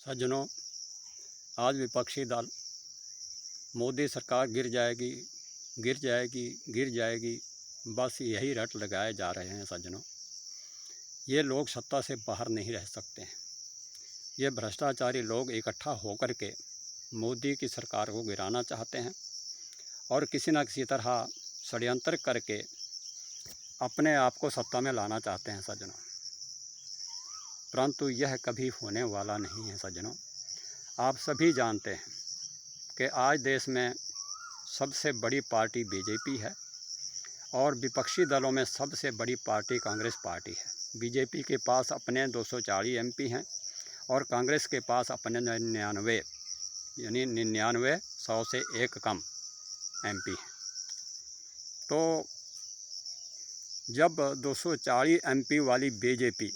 सज्जनों, आज विपक्षी दल मोदी सरकार गिर जाएगी, गिर जाएगी, गिर जाएगी, बस यही रट लगाए जा रहे हैं। सज्जनों, ये लोग सत्ता से बाहर नहीं रह सकते हैं। ये भ्रष्टाचारी लोग इकट्ठा होकर के मोदी की सरकार को गिराना चाहते हैं और किसी न किसी तरह षड्यंत्र करके अपने आप को सत्ता में लाना चाहते हैं। सज्जनों, परंतु यह कभी होने वाला नहीं है। सज्जनों, आप सभी जानते हैं कि आज देश में सबसे बड़ी पार्टी बीजेपी है और विपक्षी दलों में सबसे बड़ी पार्टी कांग्रेस पार्टी है। बीजेपी के पास अपने 240 एमपी हैं और कांग्रेस के पास अपने 99 यानी 99 100 से एक कम एमपी हैं। तो जब 240 एमपी वाली बीजेपी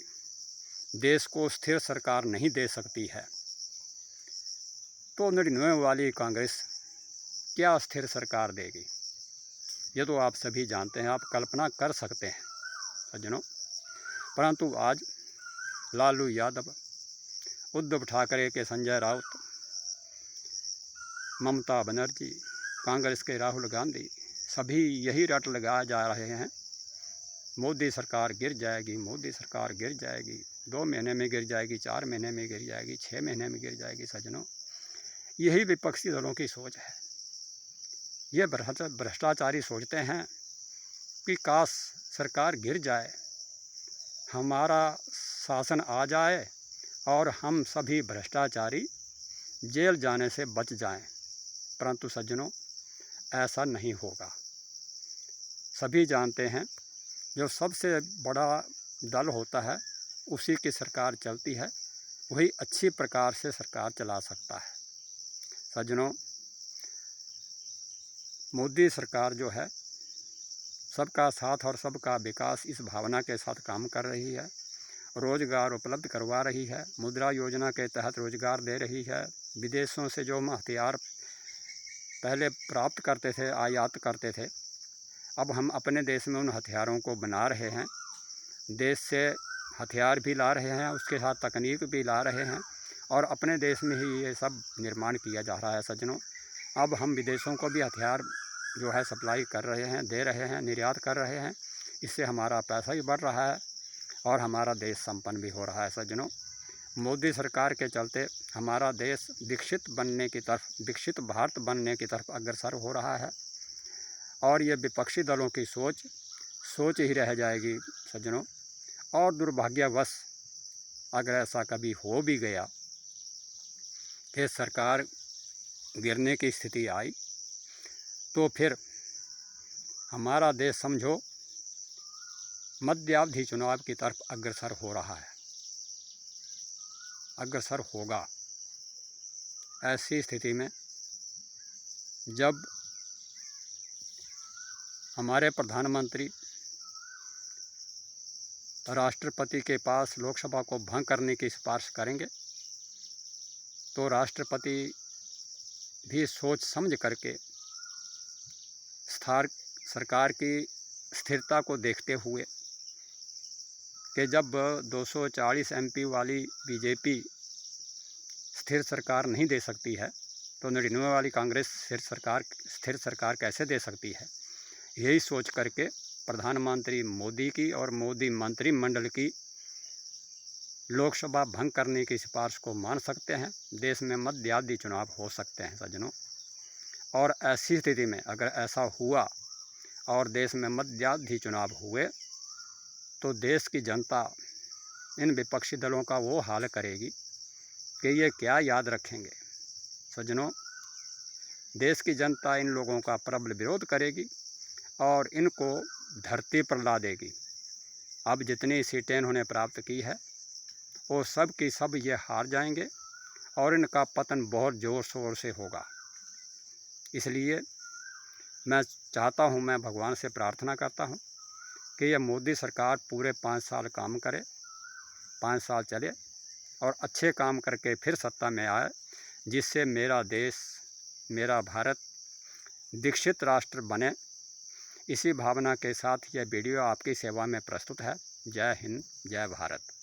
देश को स्थिर सरकार नहीं दे सकती है, तो 99 वाली कांग्रेस क्या स्थिर सरकार देगी? ये तो आप सभी जानते हैं, आप कल्पना कर सकते हैं। सज्जनों, परंतु आज लालू यादव, उद्धव ठाकरे के संजय राउत, ममता बनर्जी, कांग्रेस के राहुल गांधी, सभी यही रट लगाए जा रहे हैं, मोदी सरकार गिर जाएगी, मोदी सरकार गिर जाएगी, 2 महीने में गिर जाएगी, 4 महीने में गिर जाएगी, 6 महीने में गिर जाएगी। सज्जनों, यही विपक्षी दलों की सोच है। ये भ्रष्टाचारी सोचते हैं कि काश सरकार गिर जाए, हमारा शासन आ जाए और हम सभी भ्रष्टाचारी जेल जाने से बच जाएं। परंतु सज्जनों, ऐसा नहीं होगा। सभी जानते हैं, जो सबसे बड़ा दल होता है उसी की सरकार चलती है, वही अच्छी प्रकार से सरकार चला सकता है। सज्जनों, मोदी सरकार जो है सबका साथ और सबका विकास इस भावना के साथ काम कर रही है। रोज़गार उपलब्ध करवा रही है, मुद्रा योजना के तहत रोज़गार दे रही है। विदेशों से जो हम हथियार पहले प्राप्त करते थे, आयात करते थे, अब हम अपने देश में उन हथियारों को बना रहे हैं। देश से हथियार भी ला रहे हैं, उसके साथ तकनीक भी ला रहे हैं और अपने देश में ही ये सब निर्माण किया जा रहा है। सज्जनों, अब हम विदेशों को भी हथियार जो है सप्लाई कर रहे हैं, दे रहे हैं, निर्यात कर रहे हैं। इससे हमारा पैसा भी बढ़ रहा है और हमारा देश संपन्न भी हो रहा है। सज्जनों, मोदी सरकार के चलते हमारा देश विकसित बनने की तरफ, विकसित भारत बनने की तरफ अग्रसर हो रहा है और ये विपक्षी दलों की सोच ही रह जाएगी। सज्जनों, और दुर्भाग्यवश अगर ऐसा कभी हो भी गया कि सरकार गिरने की स्थिति आई, तो फिर हमारा देश समझो मध्यावधि चुनाव की तरफ अग्रसर हो रहा है, अग्रसर होगा। ऐसी स्थिति में जब हमारे प्रधानमंत्री राष्ट्रपति के पास लोकसभा को भंग करने की सिफारिश करेंगे, तो राष्ट्रपति भी सोच समझ करके सरकार की स्थिरता को देखते हुए कि जब 240 एमपी वाली बीजेपी स्थिर सरकार नहीं दे सकती है, तो 99 वाली कांग्रेस स्थिर सरकार कैसे दे सकती है? यही सोच करके प्रधानमंत्री मोदी की और मोदी मंत्रिमंडल की लोकसभा भंग करने की सिफारिश को मान सकते हैं। देश में मध्यावधि चुनाव हो सकते हैं। सज्जनों, और ऐसी स्थिति में अगर ऐसा हुआ और देश में मध्यावधि चुनाव हुए, तो देश की जनता इन विपक्षी दलों का वो हाल करेगी कि ये क्या याद रखेंगे। सज्जनों, देश की जनता इन लोगों का प्रबल विरोध करेगी और इनको धरती पर ला देगी। अब जितनी सीटें इन्होंने प्राप्त की है, वो सब की सब ये हार जाएंगे और इनका पतन बहुत ज़ोर शोर से होगा। इसलिए मैं चाहता हूँ, मैं भगवान से प्रार्थना करता हूँ कि यह मोदी सरकार पूरे 5 साल काम करे, 5 साल चले और अच्छे काम करके फिर सत्ता में आए, जिससे मेरा देश, मेरा भारत विकसित राष्ट्र बने। इसी भावना के साथ यह वीडियो आपकी सेवा में प्रस्तुत है। जय हिंद, जय भारत।